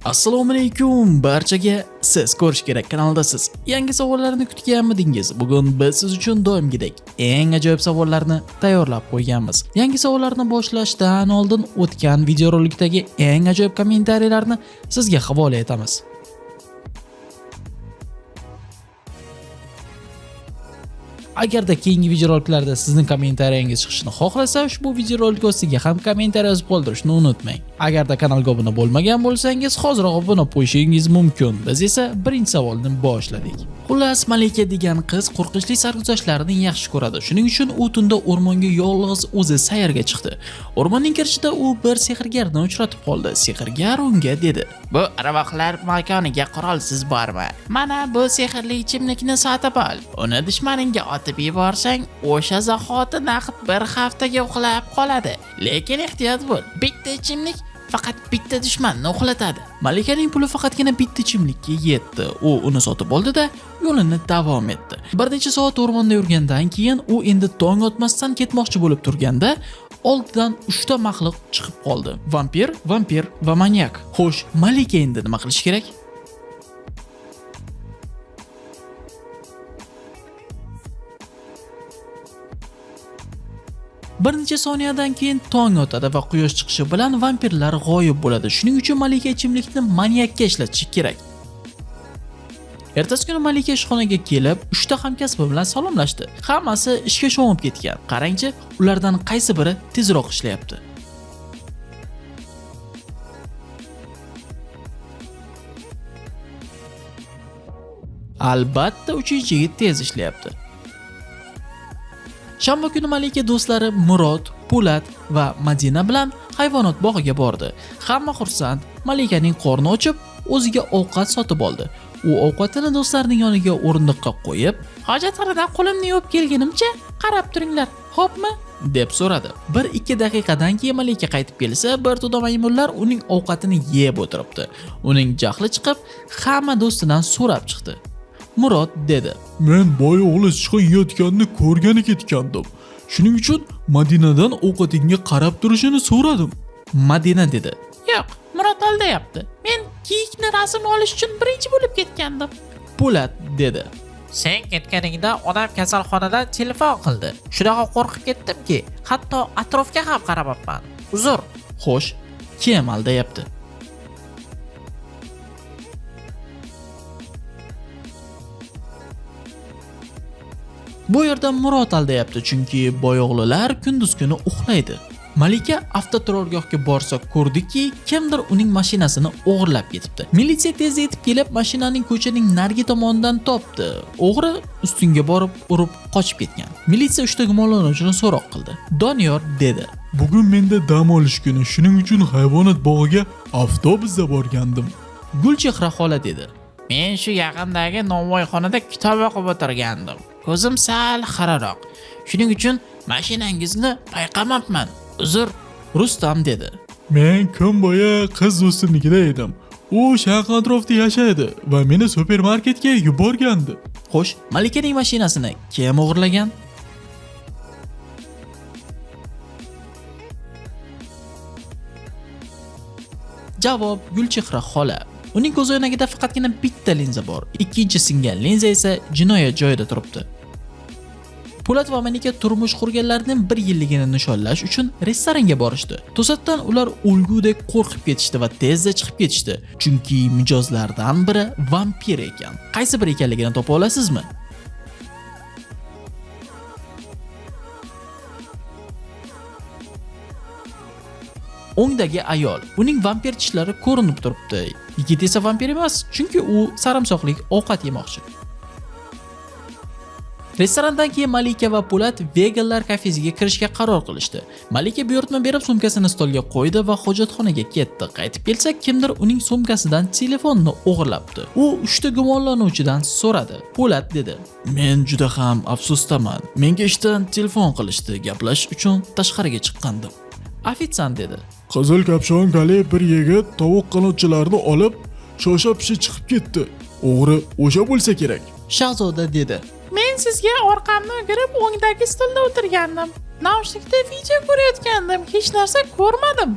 Assalomu alaykum barchaga. Siz ko'rish kerak kanaldasiz. Yangi savollarni kutganmidingiz? Bugun biz siz uchun doimgidek eng ajoyib savollarni tayyorlab qo'yganmiz. Yangi savollarni boshlashdan oldin o'tgan videorolikdagi eng ajoyib kommentariyalarni sizga havola etamiz. Agarda keyingi videoroliklarda sizning kommentariyangiz chiqishini xohlasa, ushbu videorolik ostiga ham kommentariy yozib qoldirishni unutmang. Agarda kanalga obuna bo'lmagan bo'lsangiz, hoziroq obuna bo'lishingiz mumkin. Biz esa birinchi savolni boshladik. Xullas, Malika degan qiz qo'rqinchli sarguzashtlarni yaxshi ko'radi. Shuning uchun u tunda o'rmonga yolg'iz o'zi sayrga chiqdi. O'rmonning kirishida u bir sehrgarni uchratib qoldi. Sehrgar unga dedi: "Bu arvohlar makoniga qurolsiz borma. Mana bu sehrli ichimlikni sotib ol. Uni dushmaningga otib yuborsang, o'sha zahoti naqd bir haftaga uxlab qoladi. Lekin ehtiyot bo'l. Bitta ichimlik faqat bitta dushmanni uxlatadi." Malikaning puli faqatgina bitta ichimlikka yetdi. U uni sotib oldi-da, yo'lini davom etdi. Bir necha soat o'rmonda yurgandan keyin u endi tong otmasdan ketmoqchi bo'lib turganda, oldidan 3 ta maxluq chiqib qoldi. Vampir va manyak. Xo'sh, Malika endi nima qilish kerak? Bir necha soniyadan keyin tong otadi va quyosh chiqishi bilan vampirlar g'oyib bo'ladi. Shuning uchun Malika ichimlikni manyakka ishlatishi kerak. Ertasi kuni Malika ishxonaga kelib, 3 ta hamkasbi bilan salomlashdi. Hammasi ishga sho'ng'ib ketgan. Qarangchi, ulardan qaysi biri tezroq ishlayapti? Albatta, 3-yigit tez ishlayapti. Shanba kuni Malika do'stlari Murod, Po'lat va Madina bilan hayvonot bog'iga bordi. Hamma xursand. Malikaning qorni ochib, o'ziga ovqat sotib oldi. U ovqatini do'stlarining yoniga o'rindiqqa qo'yib, "Hojatxonadan qo'limni yuvib kelganimcha, qarab turinglar, xo'pmi?" deb so'radi. 1-2 daqiqadan keyin Malika qaytib kelsa, bir to'da maymunlar uning ovqatini yeb o'tiribdi. Uning jahli chiqib, hamma do'stidan so'rab chiqdi. Murod dedi: "Men boy o'g'li sichqon yeyotganini ko'rgani ketgandim. Shuning uchun Madinadan ovqatingga qarab turishini so'radim." Madina dedi: "Yo'q, Murod aldayapti. Men kiyikni rasm olish uchun birinchi bo'lib ketgandim." Po'lat dedi: "Sen ketganingda onam kasalxonadan telefon qildi. Shunaqa qo'rqib ketdimki, hatto atrofga ham qaramabman. Uzr." Xo'sh, kim aldayapti? Bu yerda Murod aldayapti, chunki boyoqlilar kunduz kuni uxlaydi. Malika avtoturargohga borsa ko'rdiki, kimdir uning mashinasini o'g'irlab ketibdi. Militsiya tezda yetib kelib, mashinaning ko'chaning narigi tomonidan topdi. O'g'ri ustunga borib urib qochib ketgan. Militsiya 3 ta gumonlanuvchini so'roq qildi. Doniyor dedi: "Bugun menda dam olish kuni, shuning uchun hayvonot bog'iga avtobusda borgandim." Gulchehra xola dedi: "Men shu yaqindagi novvoyxonada kitob o'qib o'tirgandim. Ko'zim sal xiraroq. Shuning uchun mashinangizni payqamabman. Uzr." Rustam dedi: "Men kun bo'yi qiz do'stimnikida edim. U shahar atrofida yashaydi va meni supermarketga yuborgandi." Xo'sh, Malikaning mashinasini kim o'g'irlagan? Javob: Gulchehra xola. Uning ko'zoynagida faqatgina bitta linza bor. Ikkinchi singan linza esa jinoyat joyida turibdi. Po'lat va Malika turmush qurganlarning 1 yilligini nishonlash uchun restoranga borishdi. To'satdan ular o'lgudek qo'rqib ketishdi va tezda chiqib ketishdi, chunki mijozlardan biri vampir ekan. Qaysi biri ekanligini topa olasizmi? O'ngdagi ayol, uning vampir tishlari ko'rinib turibdi. Yigit esa vampir emas, chunki u sarimsoqlik ovqat yemoqchi. Restorandan keyin Malika va Po'lat veganlar kafesiga kirishga qaror qilishdi. Malika buyurtma berib sumkasini stolga qo'ydi va hojatxonaga ketdi. Qaytib kelsa, kimdir uning sumkasidan telefonni o'g'irlabdi. U 3 ta gumonlanuvchidan so'radi. Po'lat dedi: "Men juda ham afsusdaman. Menga ishdan telefon qilishdi. Gaplash uchun tashqariga chiqqandim." Ofitsiant dedi: "Qizil kapshongali bir yigit tovuq qanotchilarini olib, shosha-pisha chiqib ketdi. O'g'ri o'sha bo'lsa kerak." Shahzoda dedi: "Men sizga orqamni o'girib o'ngdagi stolda o'tirgandim. Naushnikda video ko'rayotgandim. Hech narsa ko'rmadim."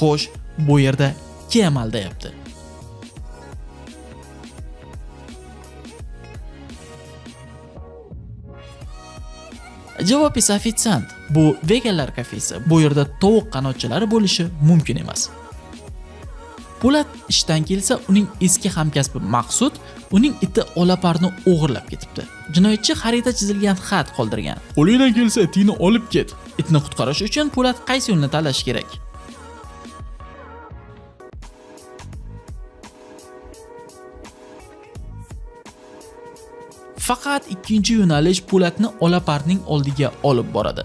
Xo'sh, bu yerda kim aldayapti? Javob esa ofitsiant. Bu veganlar kafesi. Bu yerda tovuq qanotchalari bo'lishi mumkin emas. Po'lat ishdan kelsa, uning eski hamkasbi Maqsud uning iti Olaparni o'g'irlab ketibdi. Jinoyatchi xarita chizilgan xat qoldirgan. Qo'lingdan kelsa itingni olib ket. Itni qutqarish uchun Po'lat qaysi yo'lni tanlash kerak? Faqat ikkinchi yo'nalish Po'latni Olaparning oldiga olib boradi.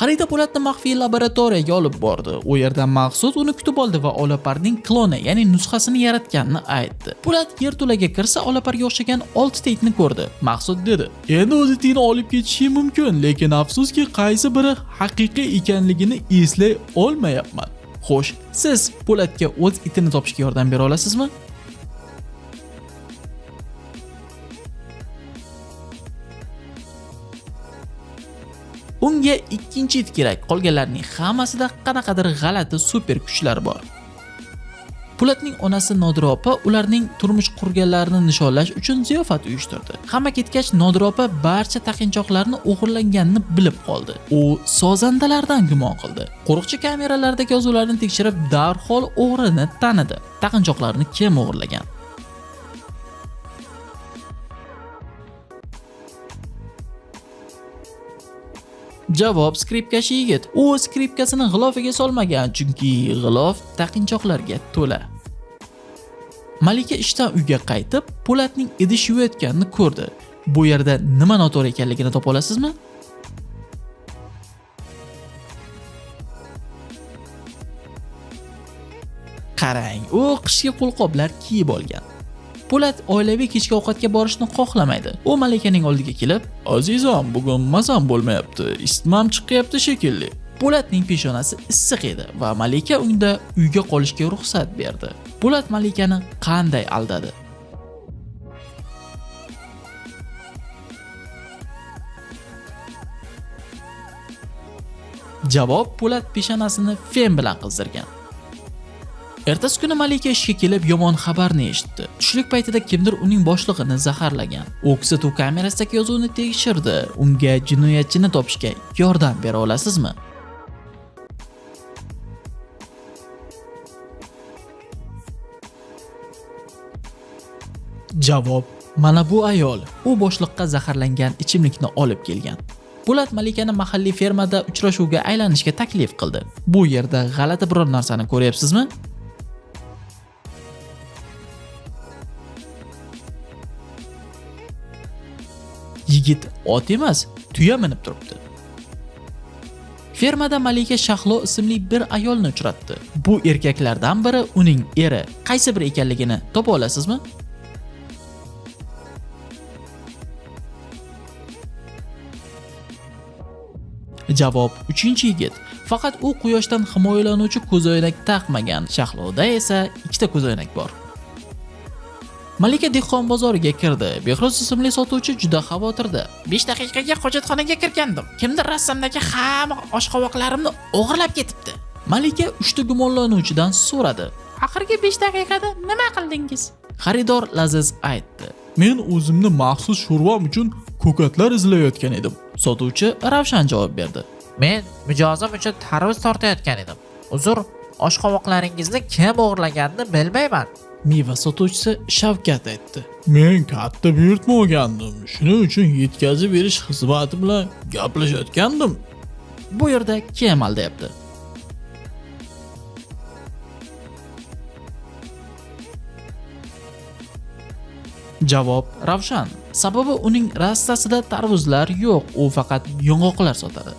Xarita Po'latni maxfiy laboratoriyaga olib bordi. U yerda Maqsud uni kutib oldi va Olaparning kloni, ya'ni nusxasini yaratganini aytdi. Po'lat yerto'laga kirsa, Olaparga o'xshagan 6 ta itni ko'rdi. Maqsud dedi: Endi o'z itingni olib ketishi mumkin, lekin afsuski qaysi biri haqiqiy ekanligini eslay olmayapman. Xo'sh, siz Po'latga o'z itini topishga yordam bera olasizmi? Unga ikkinchi it kerak. Qolganlarning hammasida qanaqadir g'alati super kuchlar bor. Po'latning onasi Nodira opa ularning turmush qurganlarini nishonlash uchun ziyofat uyushtirdi. Hamma ketgach, Nodira opa barcha taqinchoqlarni o'g'irlanganini bilib qoldi. U sozandalardan gumon qildi. Qo'riqchi kameralardagi yozuvlarni tekshirib, darhol o'g'rini tanidi. Taqinchoqlarni kim o'g'irlagan? Javob skripkachi yigit. U skripkasini g'ilofiga solmagan, chunki g'ilof taqinchoqlarga to'la. Malika ishdan uyga qaytib, Po'latning idish yuvayotganini ko'rdi. Bu yerda nima noto'g'ri ekanligini topa olasizmi? Qarang, u qishki qo'lqoplar kiyib olgan. Po'lat oilaviy kechki ovqatga borishni xohlamaydi. U Malikaning oldiga kelib, Azizam, bugun mazam bo'lmayapti. Isitmam chiqyapti shekilli. Po'latning peshonasi issiq edi va Malika unda uyga qolishga ruxsat berdi. Po'lat Malikani qanday aldadi? Javob: Po'lat peshonasini fen bilan qizdirgan. Ertasi kuni Malika ishga kelib yomon xabarni eshitdi. Tushlik paytida kimdir uning boshlig'ini zaharlagan. U kuzatuv kamerasidagi yozuvni tekshirdi. Unga jinoyatchini topishga yordam bera olasizmi? Javob: mana bu ayol. U boshliqqa zaharlangan ichimlikni olib kelgan. Po'lat Malikani mahalliy fermada uchrashuvga aylanishga taklif qildi. Bu yerda g'alati biror narsani ko'ryapsizmi? Yigit ot emas, tuya minib turibdi. Fermada Malika Shahlo ismli bir ayolni uchratdi. Bu erkaklardan biri uning eri. Qaysi biri ekanligini topa olasizmi? Javob: 3-yigit. Faqat u quyoshdan himoyalanuvchi ko'zoynak taqmagan. Shahloda esa 2 ta ko'zoynak bor. Malika dehqon bozoriga kirdi. Behruz ismli sotuvchi juda xavotirda. 5 daqiqaga hojatxonaga kirgandim. Kimdir rassamdagi hamma oshqovoqlarimni o'g'irlab ketibdi. Malika 3 ta gumonlanuvchidan so'radi. Oxirgi 5 daqiqada nima qildingiz? Xaridor Laziz aytdi. Men o'zimni maxsus sho'rvam uchun ko'katlar izlayotgan edim. Sotuvchi Ravshan javob berdi. Men mijozim uchun tarvuz tortayotgan edim. Uzr, oshqovoqlaringizni kim o'g'irlaganini bilmayman. Meva sotuvchisi Shavkat aytdi. Men katta buyurtma olgandim. Shuning uchun yetkazib berish xizmati bilan gaplashayotgandim. Bu yerda kim aldayapti? Javob: Ravshan. Sababi uning rastasida tarvuzlar yo'q, u faqat yong'oqlar sotadi.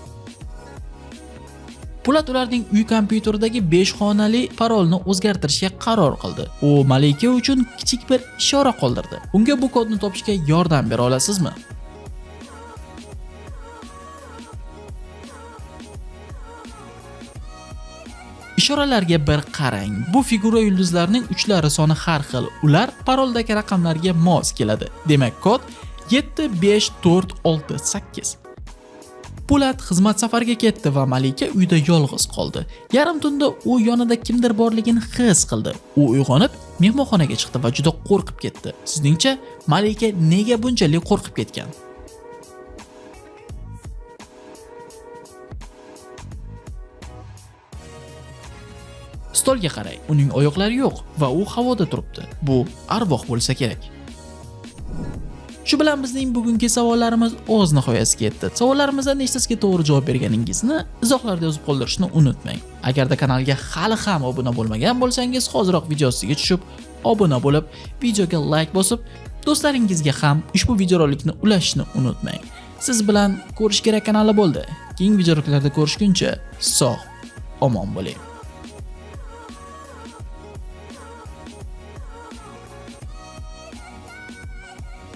Po'lat ularning uy kompyuteridagi 5 xonali parolni o'zgartirishga qaror qildi. U Malika uchun kichik bir ishora qoldirdi. Unga bu kodni topishga yordam bera olasizmi? Ishoralarga bir qarang. Bu figura yulduzlarning uchlari soni har xil. Ular paroldagi raqamlarga mos keladi. Demak, kod 75468. Po'lat xizmat safariga ketdi va Malika uyda yolg'iz qoldi. Yarim tunda u yonida kimdir borligini his qildi. U uyg'onib, mehmonxonaga chiqdi va juda qo'rqib ketdi. Sizningcha, Malika nega bunchalik qo'rqib ketgan? Stolga qarang, uning oyoqlari yo'q va u havoda turibdi. Bu arvoh bo'lsa kerak. Shu bilan bizning bugungi savollarimiz o'z nihoyasiga yetdi. Savollarimizdan nechtasiga to'g'ri javob berganingizni izohlarda yozib qoldirishni unutmang. Agarda kanalga hali ham obuna bo'lmagan bo'lsangiz, hoziroq video ostiga tushib, obuna bo'lib, videoga like bosib, do'stlaringizga ham ushbu videorolikni ulashishni unutmang. Siz bilan ko'rish kerak kanali bo'ldi. Keyingi videoroliklarda ko'rishguncha sog', omon bo'ling.